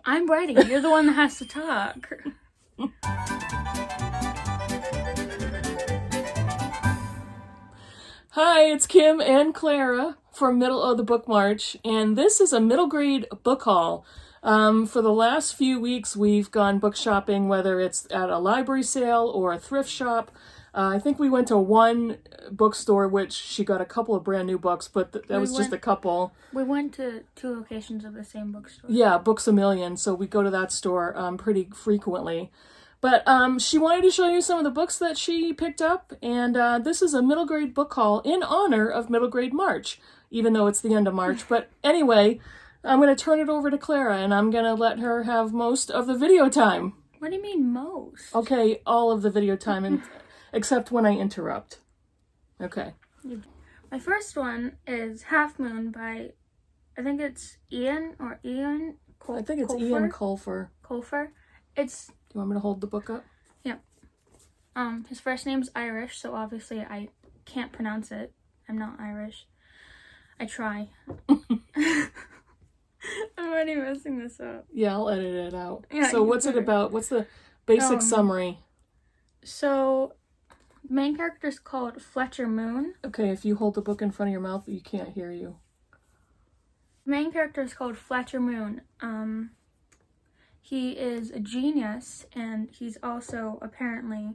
I'm writing. You're the one that has to talk. Hi, it's Kim and Clara from Middle of the Book March, and this is a middle grade book haul. For the last few weeks, we've gone book shopping, whether it's at a library sale or a thrift shop. I think we went to one bookstore, which she got a couple of brand new books, but that was just a couple. We went to 2 locations of the same bookstore. Yeah, Books A Million, so we go to that store pretty frequently. But she wanted to show you some of the books that she picked up, and this is a middle grade book haul in honor of Middle Grade March, even though it's the end of March. But anyway, I'm going to turn it over to Clara, and I'm going to let her have most of the video time. What do you mean most? Okay, all of the video time, except when I interrupt. Okay. My first one is Half Moon by, I think it's Ian I think it's Ian Colfer. Colfer. It's... You want me to hold the book up? Yeah. His first name's Irish, so obviously I can't pronounce it. I'm not Irish. I try. I'm already messing this up. Yeah, I'll edit it out. Yeah, so what's it about? What's the basic summary? So, the main character is called Fletcher Moon. Okay, if you hold the book in front of your mouth, you can't hear you. The main character is called Fletcher Moon. He is a genius, and he's also apparently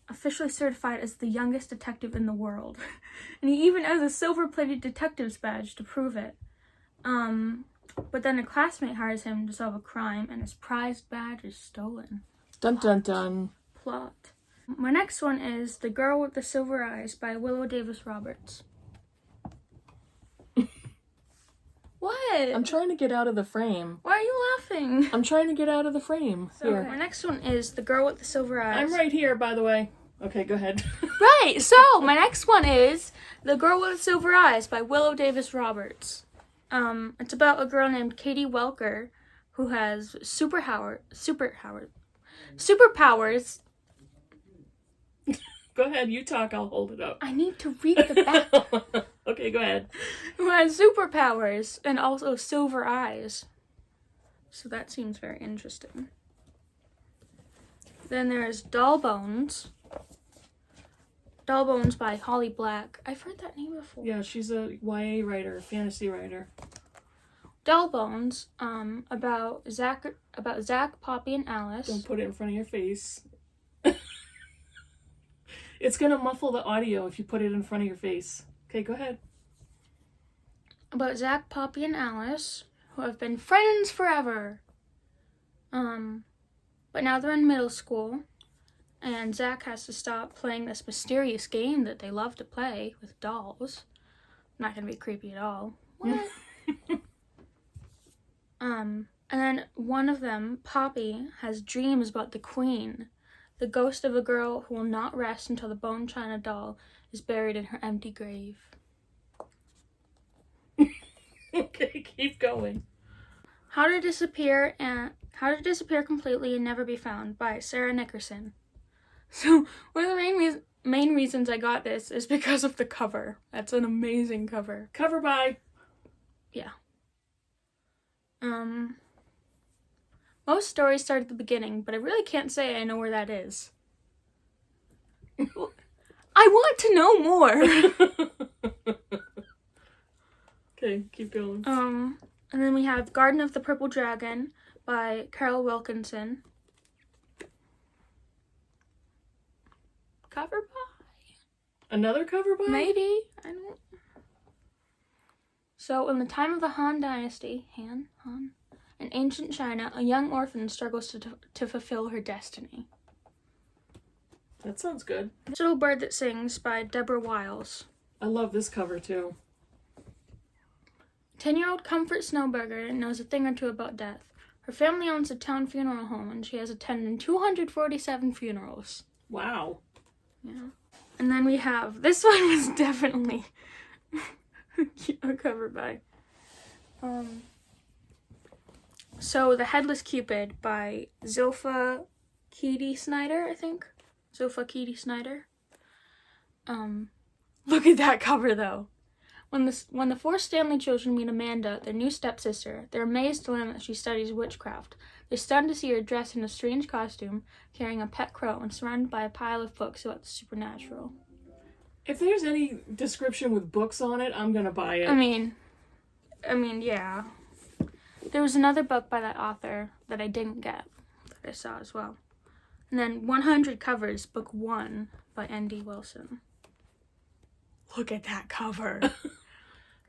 officially certified as the youngest detective in the world. And he even has a silver-plated detective's badge to prove it. But then a classmate hires him to solve a crime, and his prized badge is stolen. Dun dun dun. Plot. My next one is The Girl with the Silver Eyes by Willow Davis Roberts. What? I'm trying to get out of the frame. Why are you laughing? I'm trying to get out of the frame. So, here. my next one is The Girl with the Silver Eyes. I'm right here, by the way. Okay, go ahead. Right, so my next one is The Girl with the Silver Eyes by Willow Davis Roberts. It's about a girl named Katie Welker who has superpowers. Go ahead, you talk, I'll hold it up. I need to read the back. Okay, go ahead. Who has superpowers and also silver eyes. So that seems very interesting. Then there's Doll Bones. Doll Bones by Holly Black. I've heard that name before. Yeah, she's a YA writer, fantasy writer. Doll Bones, about Zach, Poppy, and Alice. Don't put it in front of your face. It's gonna muffle the audio if you put it in front of your face. Okay, go ahead. About Zach, Poppy, and Alice, who have been friends forever. But now they're in middle school, and Zach has to stop playing this mysterious game that they love to play with dolls. Not gonna be creepy at all. What? And then one of them, Poppy, has dreams about the Queen, the ghost of a girl who will not rest until the bone china doll is buried in her empty grave. Okay, keep going. How to Disappear Completely and Never Be Found by Sarah Nickerson. So one of the main reasons I got this is because of the cover. That's an amazing cover. Cover by. Yeah. Most stories start at the beginning, but I really can't say I know where that is. I want to know more. Okay, keep going. And then we have Garden of the Purple Dragon by Carol Wilkinson. Cover by? Another cover by? Maybe. I don't. So, in the time of the Han Dynasty, Han, in ancient China, a young orphan struggles to fulfill her destiny. That sounds good. Little Bird That Sings by Deborah Wiles. I love this cover too. 10-year-old Comfort Snowburger knows a thing or two about death. Her family owns a town funeral home, and she has attended 247 funerals. Wow. Yeah. And then we have, this one was definitely a cover by. So, The Headless Cupid by Zilpha Keedy Snyder, I think. Zilpha Keedy Snyder. Look at that cover, though. When the four Stanley children meet Amanda, their new stepsister, they're amazed to learn that she studies witchcraft. They're stunned to see her dressed in a strange costume, carrying a pet crow and surrounded by a pile of books about the supernatural. If there's any description with books on it, I'm gonna buy it. I mean, yeah. There was another book by that author that I didn't get, that I saw as well. And then 100 Covers, Book 1 by N.D. Wilson. Look at that cover.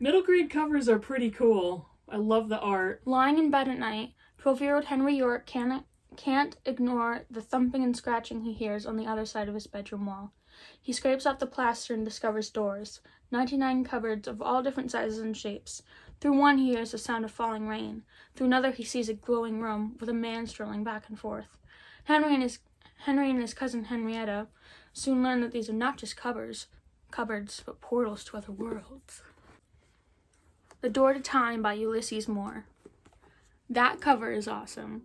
Middle grade covers are pretty cool. I love the art. Lying in bed at night, 12-year-old Henry York can't ignore the thumping and scratching he hears on the other side of his bedroom wall. He scrapes off the plaster and discovers doors, 99 cupboards of all different sizes and shapes. Through one he hears the sound of falling rain. Through another he sees a glowing room with a man strolling back and forth. Henry and his cousin Henrietta soon learn that these are not just cupboards, but portals to other worlds. The Door to Time by Ulysses Moore. That cover is awesome.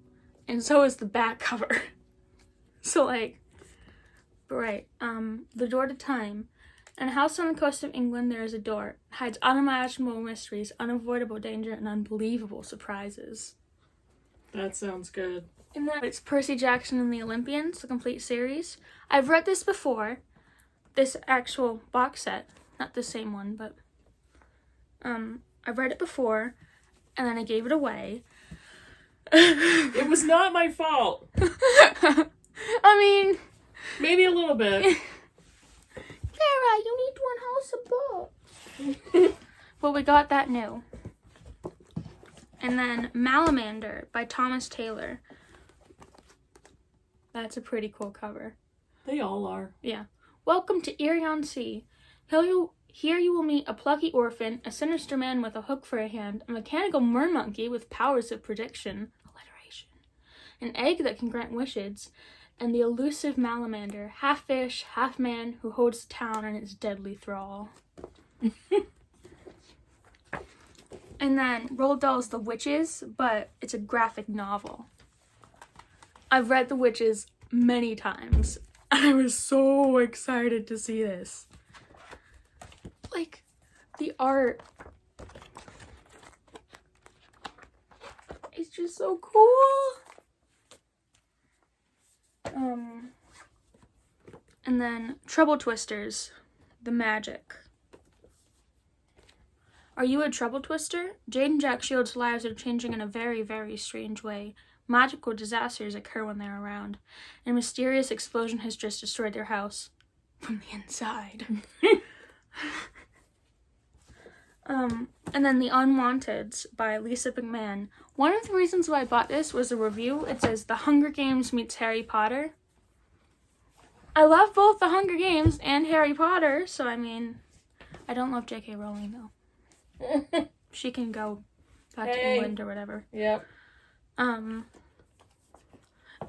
And so is the back cover. So, right. The Door to Time. In a house on the coast of England, there is a door. It hides unimaginable mysteries, unavoidable danger, and unbelievable surprises. That sounds good. And then it's Percy Jackson and the Olympians, the complete series. I've read this before. This actual box set. Not the same one, but... I've read it before, and then I gave it away. It was not my fault. I mean... Maybe a little bit. Clara, you need one house of books. Well, we got that new. And then Malamander by Thomas Taylor. That's a pretty cool cover. They all are. Yeah. Welcome to Erie-on-Sea. Here you will meet a plucky orphan, a sinister man with a hook for a hand, a mechanical mermonkey with powers of prediction, alliteration, an egg that can grant wishes, and the elusive Malamander, half fish, half man, who holds the town in its deadly thrall. And then Roald Dahl's The Witches, but it's a graphic novel. I've read The Witches many times, and I was so excited to see this. Like, the art is just so cool. And then Trouble Twisters, The Magic. Are you a trouble twister? Jade and Jack Shield's lives are changing in a very, very strange way. Magical disasters occur when they're around. A mysterious explosion has just destroyed their house. From the inside. And then The Unwanted by Lisa Mcmahon. One of the reasons why I bought this was a review. It says The Hunger Games meets Harry Potter. I love both The Hunger Games and Harry Potter, so I mean, I don't love J.K. Rowling though. She can go back to England or whatever. Yep.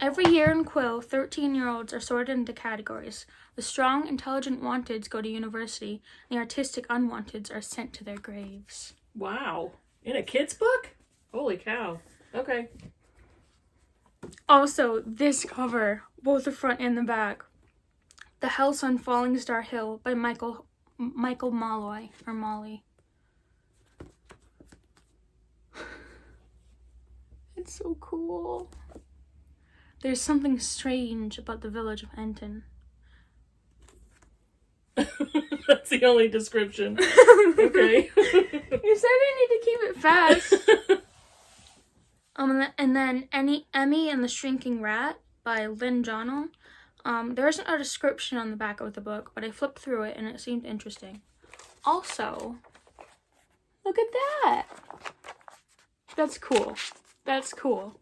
Every year in Quill, 13-year-olds are sorted into categories. The strong, intelligent wanteds go to university, and the artistic unwanteds are sent to their graves. Wow. In a kid's book? Holy cow. Okay. Also, this cover, both the front and the back. The House on Falling Star Hill by Michael Molloy, or Molly. It's so cool. There's something strange about the village of Enton. That's the only description. Okay. You said I need to keep it fast. And then Emmy and the Shrinking Rat by Lynn Johnell. There isn't a description on the back of the book, but I flipped through it and it seemed interesting. Also, look at that. That's cool. That's cool.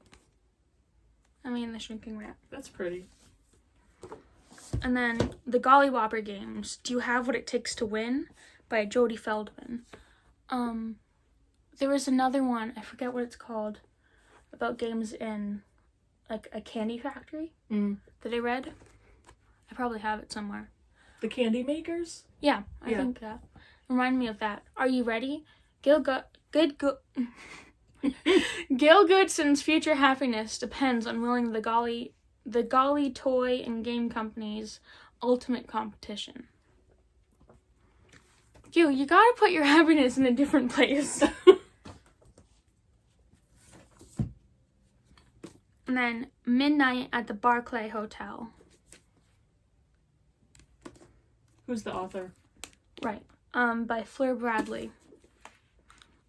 I mean, the Shrinking Rat. That's pretty. And then The Gollywobber Games. Do You Have What It Takes to Win? By Jodie Feldman. There was another one, I forget what it's called, about games in, like, a candy factory that I read. I probably have it somewhere. The Candy Makers? Yeah, I think that. Remind me of that. Are you ready? Gil Goodson's future happiness depends on winning the Golly Toy and Game Company's ultimate competition. You gotta put your happiness in a different place. And then Midnight at the Barclay Hotel. Who's the author? Right. By Fleur Bradley.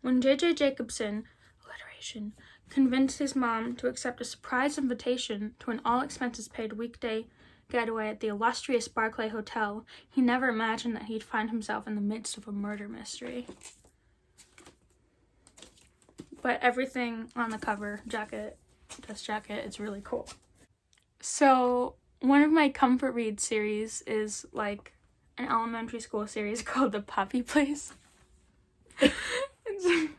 When J.J. Jacobson, alliteration, convinced his mom to accept a surprise invitation to an all-expenses-paid weekday getaway at the illustrious Barclay Hotel, he never imagined that he'd find himself in the midst of a murder mystery. But everything on the cover, dust jacket, it's really cool. So, one of my comfort read series is like an elementary school series called The Puppy Place.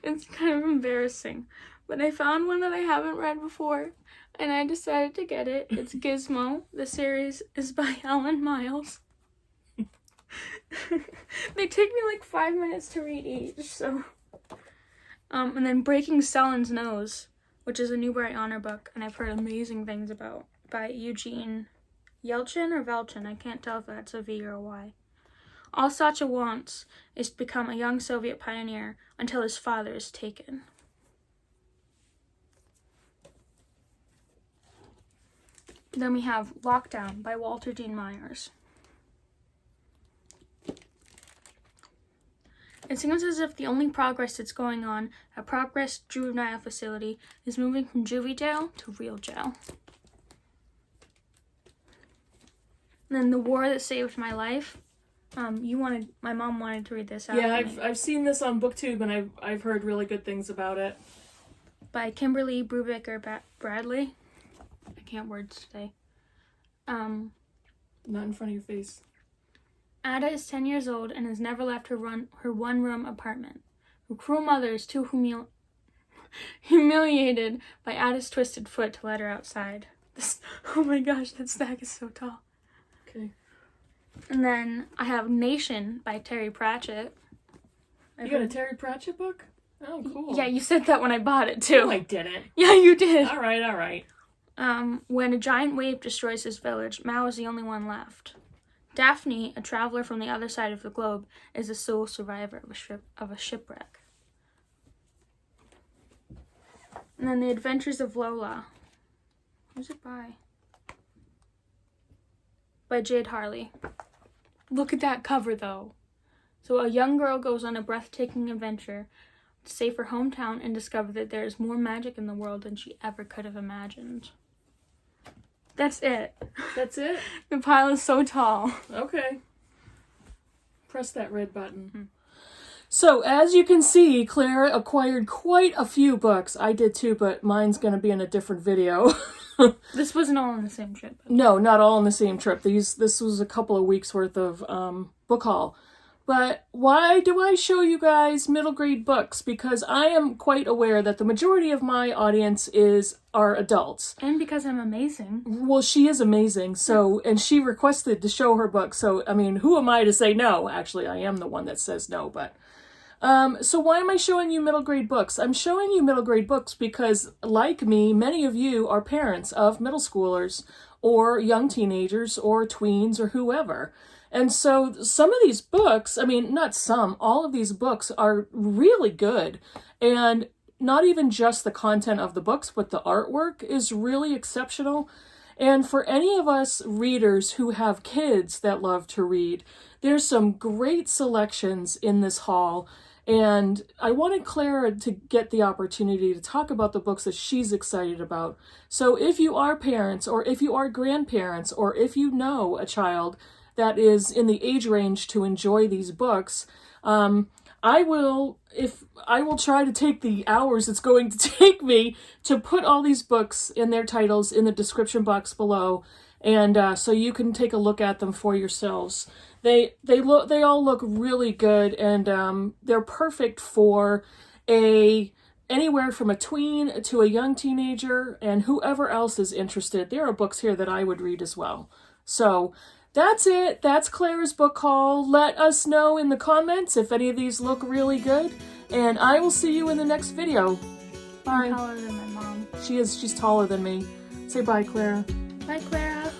It's kind of embarrassing, but I found one that I haven't read before, and I decided to get it. It's Gizmo. The series is by Ellen Miles. They take me like 5 minutes to read each, so... and then Breaking Sellen's Nose, which is a Newbery Honor book, and I've heard amazing things about, by Eugene Yelchin or Velchin. I can't tell if that's a V or a Y. All Sacha wants is to become a young Soviet pioneer until his father is taken. Then we have Lockdown by Walter Dean Myers. It seems as if the only progress that's going on at Progress Juvenile Facility is moving from juvie jail to real jail. And then The War That Saved My Life. My mom wanted to read this out. Yeah, I've seen this on BookTube, and I've heard really good things about it. By Kimberly Brubaker Bradley. I can't words today. Not in front of your face. Ada is 10 years old and has never left her one-room apartment. Her cruel mother is too humiliated by Ada's twisted foot to let her outside. Oh my gosh, that stack is so tall. Okay. And then I have Nation by Terry Pratchett. You got a Terry Pratchett book? Oh, cool. Yeah, you said that when I bought it, too. No, I didn't. Yeah, you did. All right. When a giant wave destroys his village, Mao is the only one left. Daphne, a traveler from the other side of the globe, is the sole survivor of a shipwreck. And then The Adventures of Lola. Who's it by? By Jade Harley. Look at that cover, though. So a young girl goes on a breathtaking adventure to save her hometown and discover that there is more magic in the world than she ever could have imagined. That's it. That's it? The pile is so tall. Okay. Press that red button. Mm-hmm. So, as you can see, Clara acquired quite a few books. I did too, but mine's going to be in a different video. This wasn't all on the same trip. No, not all on the same trip. This was a couple of weeks worth of book haul. But why do I show you guys middle grade books? Because I am quite aware that the majority of my audience are adults. And because I'm amazing. Well, she is amazing. So, and she requested to show her book. So, I mean, who am I to say no? Actually, I am the one that says no, but... so why am I showing you middle grade books? I'm showing you middle grade books because, like me, many of you are parents of middle schoolers or young teenagers or tweens or whoever. And so some of these books, I mean, not some, all of these books are really good. And not even just the content of the books, but the artwork is really exceptional. And for any of us readers who have kids that love to read, there's some great selections in this haul. And I wanted Clara to get the opportunity to talk about the books that she's excited about. So if you are parents, or if you are grandparents, or if you know a child that is in the age range to enjoy these books, I will try to take the hours it's going to take me to put all these books and their titles in the description box below, and so you can take a look at them for yourselves. They all look really good, and they're perfect for anywhere from a tween to a young teenager and whoever else is interested. There are books here that I would read as well. So that's it. That's Clara's book haul. Let us know in the comments if any of these look really good, and I will see you in the next video. Bye. I'm taller than my mom. She's taller than me. Say bye, Clara. Bye, Clara.